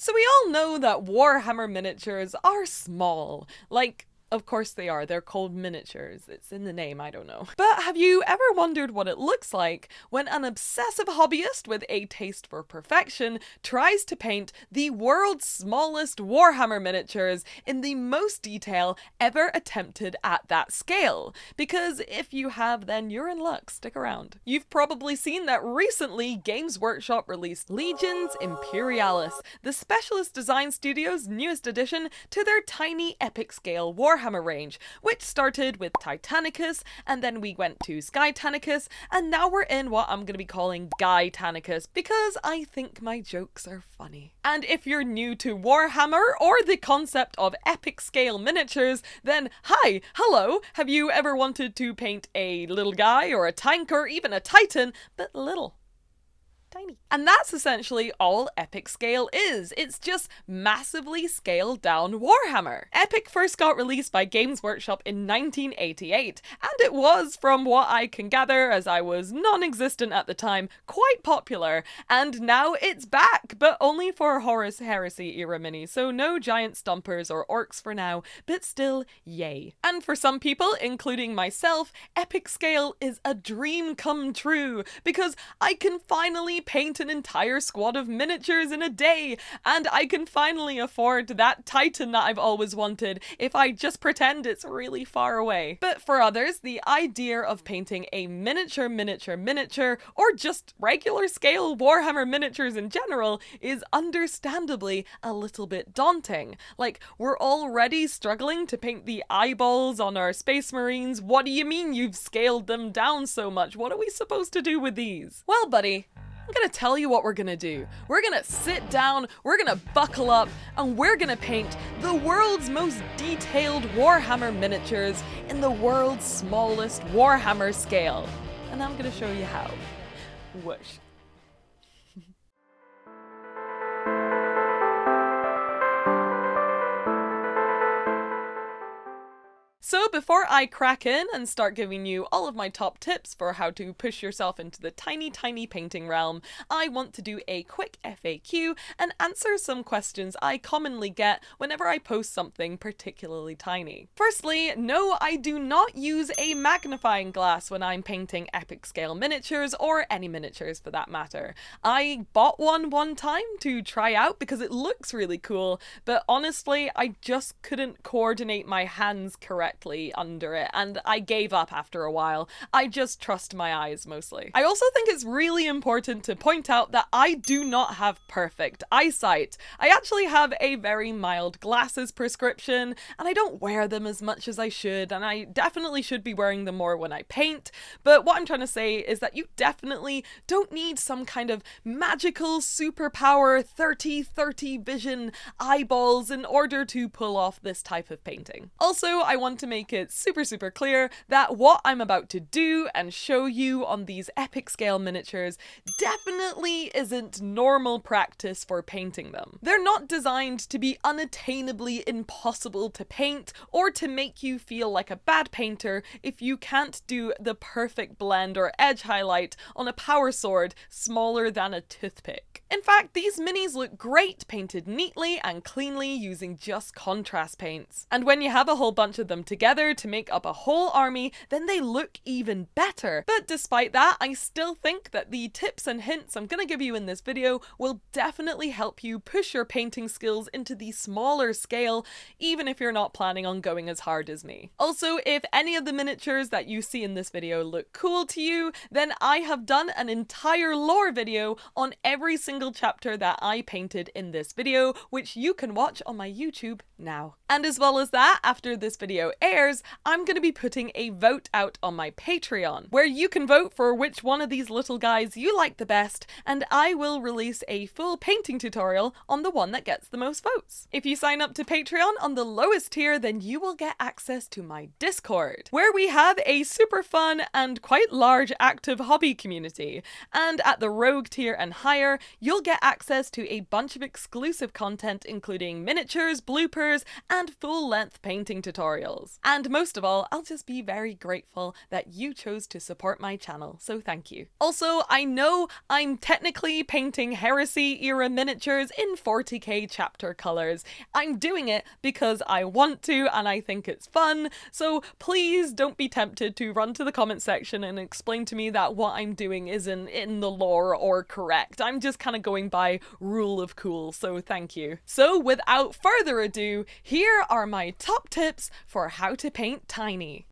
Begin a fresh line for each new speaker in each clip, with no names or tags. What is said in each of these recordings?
So we all know that Warhammer miniatures are small. Like, of course they are. They're called miniatures. It's in the name, I don't know. But have you ever wondered what it looks like when an obsessive hobbyist with a taste for perfection tries to paint the world's smallest Warhammer miniatures in the most detail ever attempted at that scale? Because if you have, then you're in luck. Stick around. You've probably seen that recently Games Workshop released Legions Imperialis, the specialist design studio's newest addition to their tiny epic scale Warhammer range, which started with Titanicus, and then we went to Skytanicus, and now we're in what I'm going to be calling Guytanicus, because I think my jokes are funny. And if you're new to Warhammer, or the concept of epic scale miniatures, then hi, hello, have you ever wanted to paint a little guy, or a tank, or even a titan, but little? Tiny. And that's essentially all epic scale is. It's just massively scaled down Warhammer. Epic first got released by Games Workshop in 1988, and it was, from what I can gather, as I was non-existent at the time, quite popular. And now it's back, but only for Horus Heresy era minis, so no giant stompers or orcs for now, but still, yay. And for some people, including myself, epic scale is a dream come true, because I can finally paint an entire squad of miniatures in a day, and I can finally afford that titan that I've always wanted if I just pretend it's really far away. But for others, the idea of painting a miniature, or just regular scale Warhammer miniatures in general is understandably a little bit daunting. Like, we're already struggling to paint the eyeballs on our Space Marines. What do you mean you've scaled them down so much? What are we supposed to do with these? Well, buddy, I'm gonna tell you what we're gonna do. We're gonna sit down, we're gonna buckle up, and we're gonna paint the world's most detailed Warhammer miniatures in the world's smallest Warhammer scale. And I'm gonna show you how. Whoosh. So before I crack in and start giving you all of my top tips for how to push yourself into the tiny painting realm, I want to do a quick FAQ and answer some questions I commonly get whenever I post something particularly tiny. Firstly, no, I do not use a magnifying glass when I'm painting epic scale miniatures, or any miniatures for that matter. I bought one time to try out because it looks really cool, but honestly I just couldn't coordinate my hands correctly under it, and I gave up after a while. I just trust my eyes mostly. I also think it's really important to point out that I do not have perfect eyesight. I actually have a very mild glasses prescription, and I don't wear them as much as I should, and I definitely should be wearing them more when I paint. But what I'm trying to say is that you definitely don't need some kind of magical superpower 30/30 vision eyeballs in order to pull off this type of painting. Also, I want to make it super clear that what I'm about to do and show you on these epic scale miniatures definitely isn't normal practice for painting them. They're not designed to be unattainably impossible to paint, or to make you feel like a bad painter if you can't do the perfect blend or edge highlight on a power sword smaller than a toothpick. In fact, these minis look great painted neatly and cleanly using just contrast paints. And when you have a whole bunch of them together to make up a whole army, then they look even better. But despite that, I still think that the tips and hints I'm gonna give you in this video will definitely help you push your painting skills into the smaller scale, even if you're not planning on going as hard as me. Also, if any of the miniatures that you see in this video look cool to you, then I have done an entire lore video on every single chapter that I painted in this video, which you can watch on my YouTube now. And as well as that, after this video airs, I'm going to be putting a vote out on my Patreon, where you can vote for which one of these little guys you like the best, and I will release a full painting tutorial on the one that gets the most votes. If you sign up to Patreon on the lowest tier, then you will get access to my Discord, where we have a super fun and quite large active hobby community. And at the rogue tier and higher, you'll get access to a bunch of exclusive content, including miniatures, bloopers, and full-length painting tutorials. And And most of all, I'll just be very grateful that you chose to support my channel, so thank you. Also, I know I'm technically painting Heresy era miniatures in 40k chapter colors. I'm doing it because I want to and I think it's fun, so please don't be tempted to run to the comment section and explain to me that what I'm doing isn't in the lore or correct. I'm just kind of going by rule of cool, so thank you. So without further ado, here are my top tips for how to paint tiny.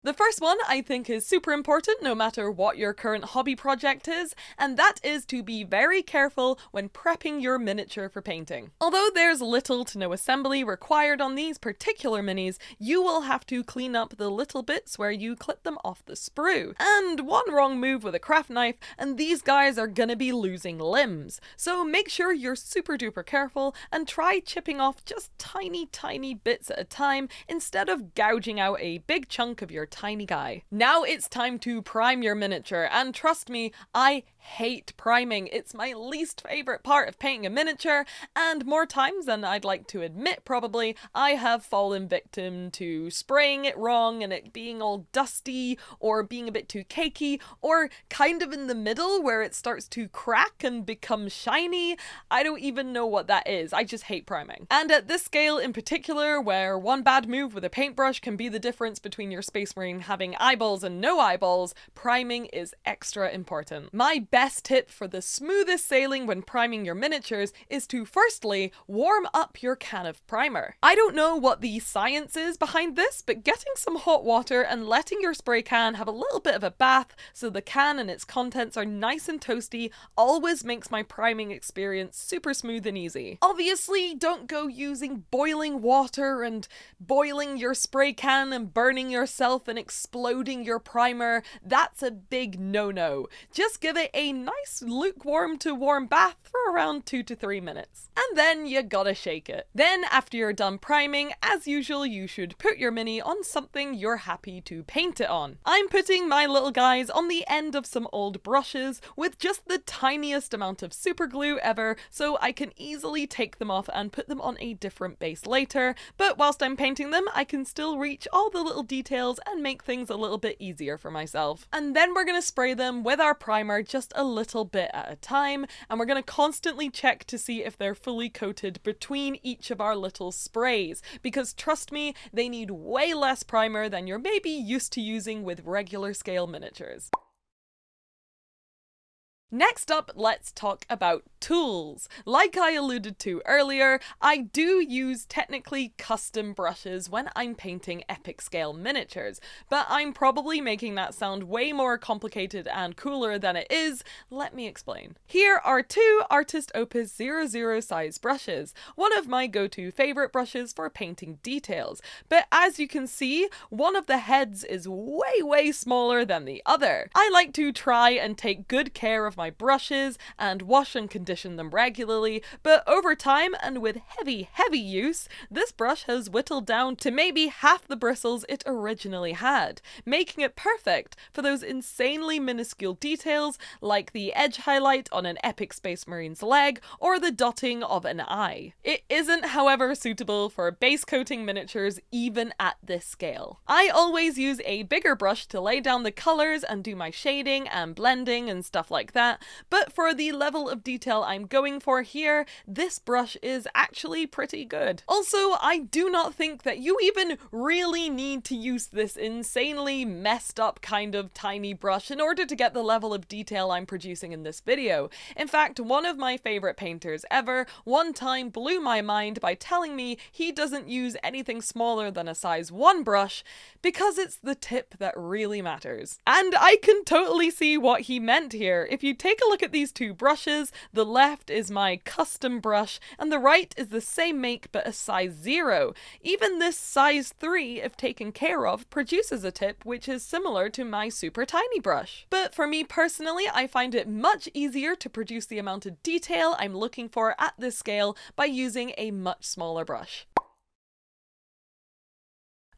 The first one I think is super important no matter what your current hobby project is, and that is to be very careful when prepping your miniature for painting. Although there's little to no assembly required on these particular minis, you will have to clean up the little bits where you clip them off the sprue. And one wrong move with a craft knife and these guys are gonna be losing limbs. So make sure you're super duper careful and try chipping off just tiny bits at a time instead of gouging out a big chunk of your tiny guy. Now it's time to prime your miniature, and trust me, I hate priming. It's my least favorite part of painting a miniature, and more times than I'd like to admit probably, I have fallen victim to spraying it wrong and it being all dusty, or being a bit too cakey, or kind of in the middle where it starts to crack and become shiny. I don't even know what that is. I just hate priming. And at this scale in particular, where one bad move with a paintbrush can be the difference between your Space Marine having eyeballs and no eyeballs, priming is extra important. My best tip for the smoothest sailing when priming your miniatures is to firstly warm up your can of primer. I don't know what the science is behind this, but getting some hot water and letting your spray can have a little bit of a bath so the can and its contents are nice and toasty always makes my priming experience super smooth and easy. Obviously, don't go using boiling water and boiling your spray can and burning yourself and exploding your primer. That's a big no-no. Just give it a nice lukewarm to warm bath for around 2 to 3 minutes. And then you gotta shake it. Then after you're done priming, as usual, you should put your mini on something you're happy to paint it on. I'm putting my little guys on the end of some old brushes with just the tiniest amount of super glue ever, so I can easily take them off and put them on a different base later, but whilst I'm painting them, I can still reach all the little details and make things a little bit easier for myself. And then we're gonna spray them with our primer just a little bit at a time, and we're gonna constantly check to see if they're fully coated between each of our little sprays, because trust me, they need way less primer than you're maybe used to using with regular scale miniatures. Next up, let's talk about tools. Like I alluded to earlier, I do use technically custom brushes when I'm painting epic scale miniatures, but I'm probably making that sound way more complicated and cooler than it is. Let me explain. Here are two Artist Opus 00 size brushes, one of my go-to favorite brushes for painting details, but as you can see, one of the heads is way smaller than the other. I like to try and take good care of my brushes and wash and condition them regularly, but over time and with heavy use, this brush has whittled down to maybe half the bristles it originally had, making it perfect for those insanely minuscule details like the edge highlight on an epic Space Marine's leg or the dotting of an eye. It isn't, however, suitable for base coating miniatures even at this scale. I always use a bigger brush to lay down the colors and do my shading and blending and stuff like that, but for the level of detail I'm going for here, this brush is actually pretty good. Also, I do not think that you even really need to use this insanely messed up kind of tiny brush in order to get the level of detail I'm producing in this video. In fact, one of my favorite painters ever one time blew my mind by telling me he doesn't use anything smaller than a size 1 brush because it's the tip that really matters. And I can totally see what he meant here. If you take a look at these two brushes, the left is my custom brush and the right is the same make but a size 0. Even this size 3, if taken care of, produces a tip which is similar to my super tiny brush. But for me personally, I find it much easier to produce the amount of detail I'm looking for at this scale by using a much smaller brush.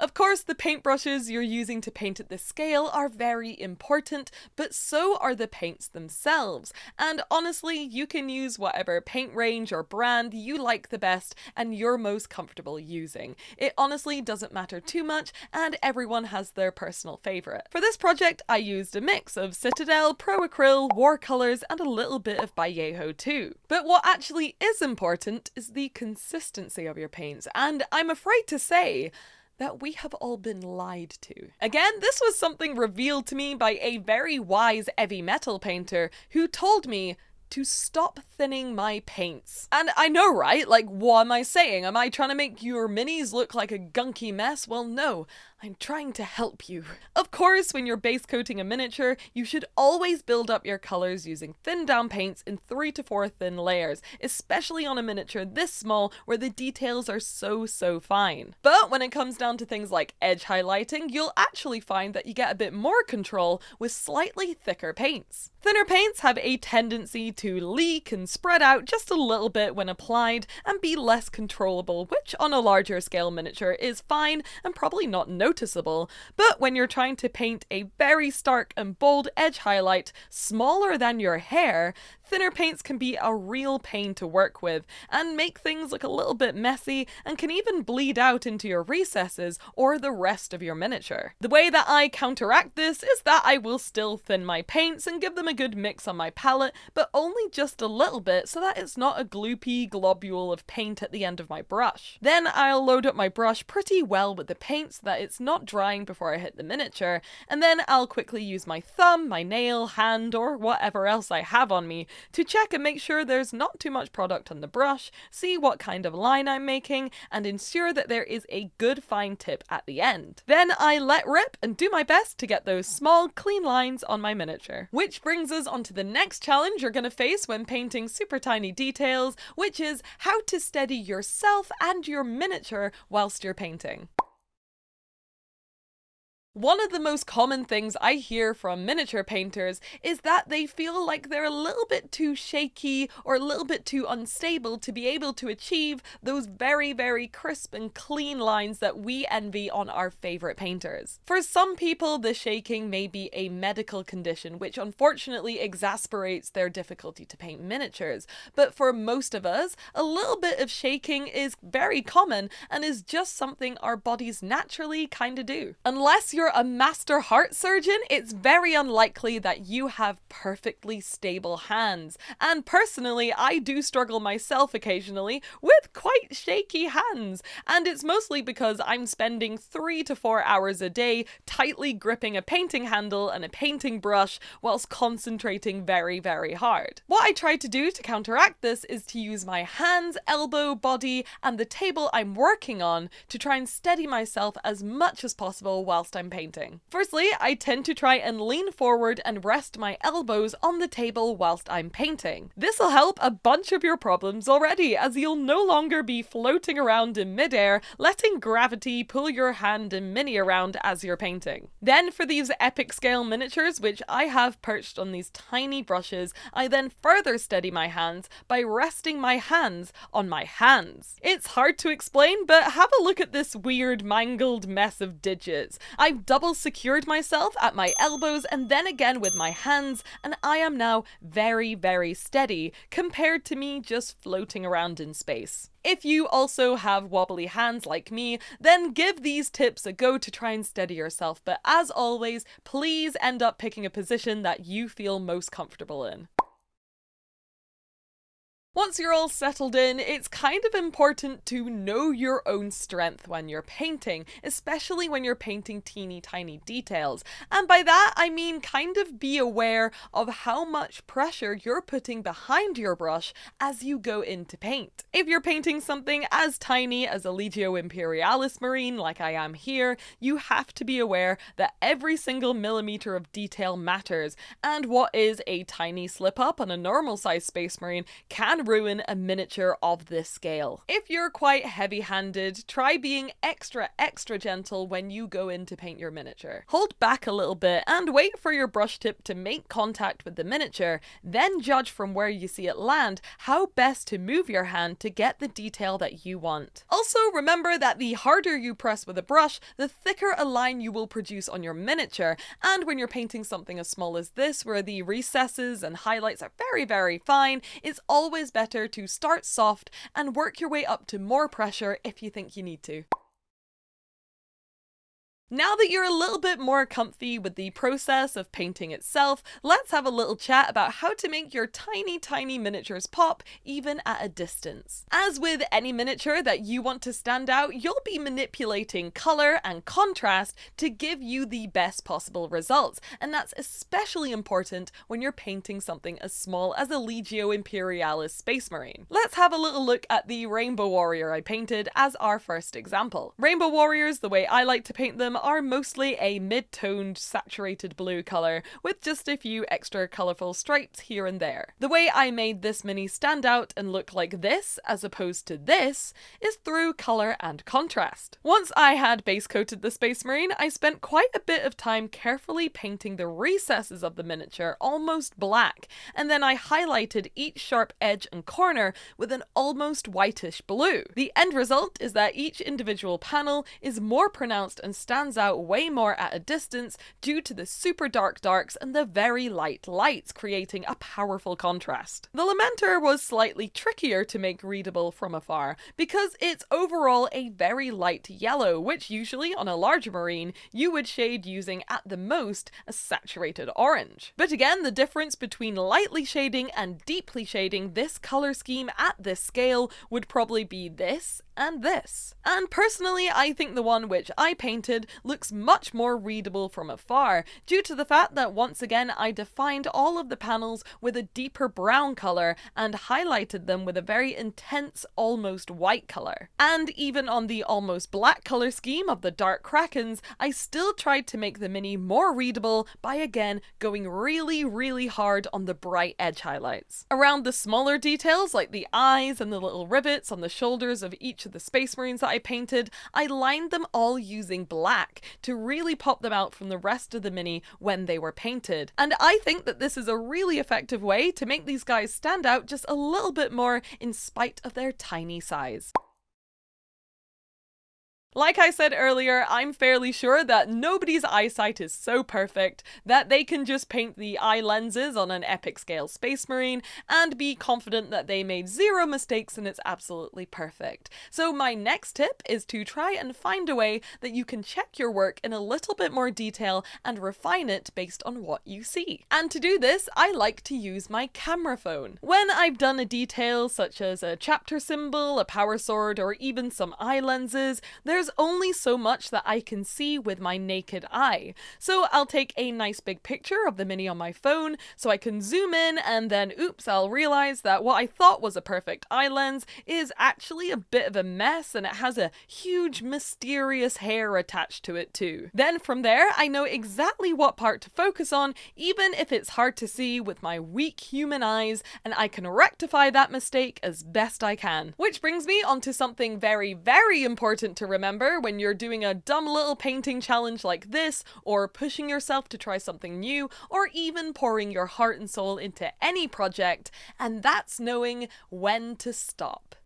Of course, the paintbrushes you're using to paint at this scale are very important, but so are the paints themselves. And honestly, you can use whatever paint range or brand you like the best and you're most comfortable using. It honestly doesn't matter too much, and everyone has their personal favourite. For this project, I used a mix of Citadel, Pro Acryl, Watercolours, and a little bit of Vallejo too. But what actually is important is the consistency of your paints, and I'm afraid to say that we have all been lied to. Again, this was something revealed to me by a very wise heavy metal painter who told me to stop thinning my paints. And I know, right? Like, what am I saying? Am I trying to make your minis look like a gunky mess? Well, no. I'm trying to help you. Of course, when you're base coating a miniature, you should always build up your colors using thin down paints in 3 to 4 thin layers, especially on a miniature this small where the details are so fine. But when it comes down to things like edge highlighting, you'll actually find that you get a bit more control with slightly thicker paints. Thinner paints have a tendency to leak and spread out just a little bit when applied and be less controllable, which on a larger scale miniature is fine and probably not noticeable, but when you're trying to paint a very stark and bold edge highlight smaller than your hair, thinner paints can be a real pain to work with and make things look a little bit messy and can even bleed out into your recesses or the rest of your miniature. The way that I counteract this is that I will still thin my paints and give them a good mix on my palette, but only just a little bit so that it's not a gloopy globule of paint at the end of my brush. Then I'll load up my brush pretty well with the paint so that it's not drying before I hit the miniature, and then I'll quickly use my thumb, my nail, hand, or whatever else I have on me to check and make sure there's not too much product on the brush, see what kind of line I'm making, and ensure that there is a good fine tip at the end. Then I let rip and do my best to get those small, clean lines on my miniature. Which brings us on to the next challenge you're going to face when painting super tiny details, which is how to steady yourself and your miniature whilst you're painting. One of the most common things I hear from miniature painters is that they feel like they're a little bit too shaky or a little bit too unstable to be able to achieve those very crisp and clean lines that we envy on our favorite painters. For some people, the shaking may be a medical condition, which unfortunately exasperates their difficulty to paint miniatures. But for most of us, a little bit of shaking is very common and is just something our bodies naturally kind of do. Unless you're a master heart surgeon, it's very unlikely that you have perfectly stable hands. And personally, I do struggle myself occasionally with quite shaky hands. And it's mostly because I'm spending 3 to 4 hours a day tightly gripping a painting handle and a painting brush whilst concentrating very hard. What I try to do to counteract this is to use my hands, elbow, body, and the table I'm working on to try and steady myself as much as possible whilst I'm painting. Firstly, I tend to try and lean forward and rest my elbows on the table whilst I'm painting. This'll help a bunch of your problems already, as you'll no longer be floating around in midair, letting gravity pull your hand and mini around as you're painting. Then for these epic scale miniatures, which I have perched on these tiny brushes, I then further steady my hands by resting my hands on my hands. It's hard to explain, but have a look at this weird mangled mess of digits. I've double secured myself at my elbows and then again with my hands, and I am now very steady compared to me just floating around in space. If you also have wobbly hands like me, then give these tips a go to try and steady yourself, but as always, please end up picking a position that you feel most comfortable in. Once you're all settled in, it's kind of important to know your own strength when you're painting, especially when you're painting teeny tiny details. And by that, I mean kind of be aware of how much pressure you're putting behind your brush as you go into paint. If you're painting something as tiny as a Legions Imperialis marine like I am here, you have to be aware that every single millimeter of detail matters, and what is a tiny slip up on a normal size space marine can can ruin a miniature of this scale. If you're quite heavy-handed, try being extra gentle when you go in to paint your miniature. Hold back a little bit and wait for your brush tip to make contact with the miniature, then judge from where you see it land how best to move your hand to get the detail that you want. Also, remember that the harder you press with a brush, the thicker a line you will produce on your miniature, and when you're painting something as small as this, where the recesses and highlights are very fine, it's always better to start soft and work your way up to more pressure if you think you need to. Now that you're a little bit more comfy with the process of painting itself, let's have a little chat about how to make your tiny miniatures pop even at a distance. As with any miniature that you want to stand out, you'll be manipulating color and contrast to give you the best possible results, and that's especially important when you're painting something as small as a Legions Imperialis Space Marine. Let's have a little look at the Rainbow Warrior I painted as our first example. Rainbow Warriors, the way I like to paint them, are mostly a mid-toned saturated blue colour with just a few extra colourful stripes here and there. The way I made this mini stand out and look like this as opposed to this is through colour and contrast. Once I had base coated the Space Marine, I spent quite a bit of time carefully painting the recesses of the miniature almost black, and then I highlighted each sharp edge and corner with an almost whitish blue. The end result is that each individual panel is more pronounced and stands out way more at a distance due to the super dark darks and the very light lights, creating a powerful contrast. The Lamentor was slightly trickier to make readable from afar because it's overall a very light yellow, which usually on a larger marine you would shade using at the most a saturated orange. But again, the difference between lightly shading and deeply shading this color scheme at this scale would probably be this and this. And personally, I think the one which I painted looks much more readable from afar due to the fact that once again I defined all of the panels with a deeper brown colour and highlighted them with a very intense almost white colour. And even on the almost black colour scheme of the Dark Krakens, I still tried to make the mini more readable by again going really hard on the bright edge highlights. Around the smaller details like the eyes and the little rivets on the shoulders of each of the Space Marines that I painted, I lined them all using black to really pop them out from the rest of the mini when they were painted. And I think that this is a really effective way to make these guys stand out just a little bit more in spite of their tiny size. Like I said earlier, I'm fairly sure that nobody's eyesight is so perfect that they can just paint the eye lenses on an epic scale Space Marine and be confident that they made zero mistakes and it's absolutely perfect. So my next tip is to try and find a way that you can check your work in a little bit more detail and refine it based on what you see. And to do this, I like to use my camera phone. When I've done a detail such as a chapter symbol, a power sword, or even some eye lenses, there's only so much that I can see with my naked eye. So I'll take a nice big picture of the mini on my phone so I can zoom in, and then oops, I'll realize that what I thought was a perfect eye lens is actually a bit of a mess and it has a huge mysterious hair attached to it too. Then from there I know exactly what part to focus on, even if it's hard to see with my weak human eyes, and I can rectify that mistake as best I can. Which brings me onto something very important to remember when you're doing a dumb little painting challenge like this, or pushing yourself to try something new, or even pouring your heart and soul into any project, and that's knowing when to stop.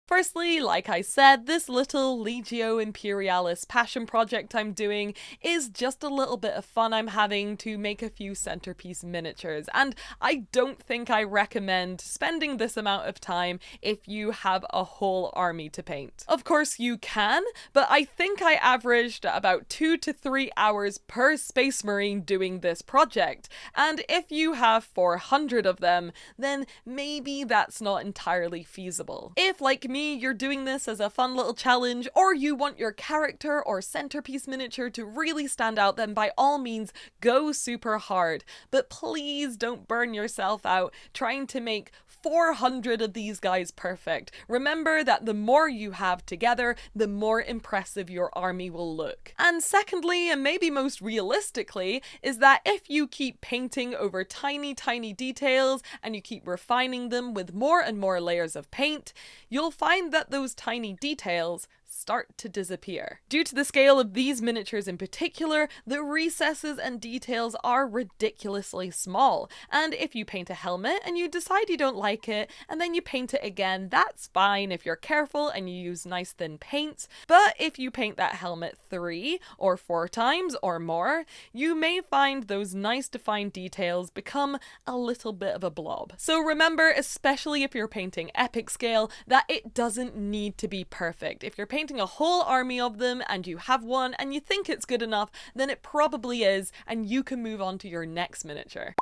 Firstly, like I said, this little Legions Imperialis passion project I'm doing is just a little bit of fun I'm having to make a few centerpiece miniatures, and I don't think I recommend spending this amount of time if you have a whole army to paint. Of course you can, but I think I averaged about 2 to 3 hours per Space Marine doing this project, and if you have 400 of them, then maybe that's not entirely feasible. If, like me, me you're doing this as a fun little challenge, or you want your character or centerpiece miniature to really stand out, then by all means go super hard. But please don't burn yourself out trying to make 400 of these guys perfect. Remember that the more you have together, the more impressive your army will look. And secondly, and maybe most realistically, is that if you keep painting over tiny details and you keep refining them with more and more layers of paint, you'll find that those tiny details start to disappear. Due to the scale of these miniatures in particular, the recesses and details are ridiculously small. And if you paint a helmet and you decide you don't like it, and then you paint it again, that's fine if you're careful and you use nice thin paints. But if you paint that helmet 3 or 4 times or more, you may find those nice defined details become a little bit of a blob. So remember, especially if you're painting epic scale, that it doesn't need to be perfect. If you're painting a whole army of them and you have one and you think it's good enough, then it probably is, and you can move on to your next miniature.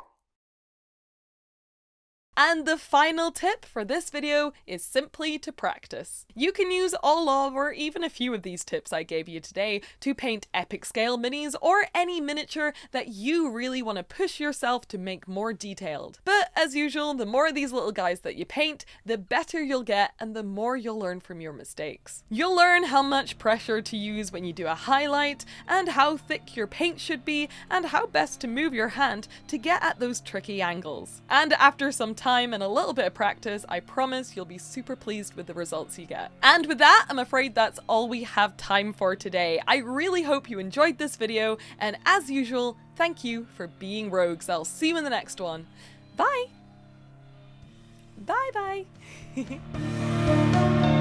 And the final tip for this video is simply to practice. You can use all of, or even a few of these tips I gave you today to paint epic scale minis or any miniature that you really want to push yourself to make more detailed. But as usual, the more of these little guys that you paint, the better you'll get and the more you'll learn from your mistakes. You'll learn how much pressure to use when you do a highlight, and how thick your paint should be, and how best to move your hand to get at those tricky angles. And after some time and a little bit of practice, I promise you'll be super pleased with the results you get. And with that, I'm afraid that's all we have time for today. I really hope you enjoyed this video, and as usual, thank you for being rogues. I'll see you in the next one. Bye! Bye bye!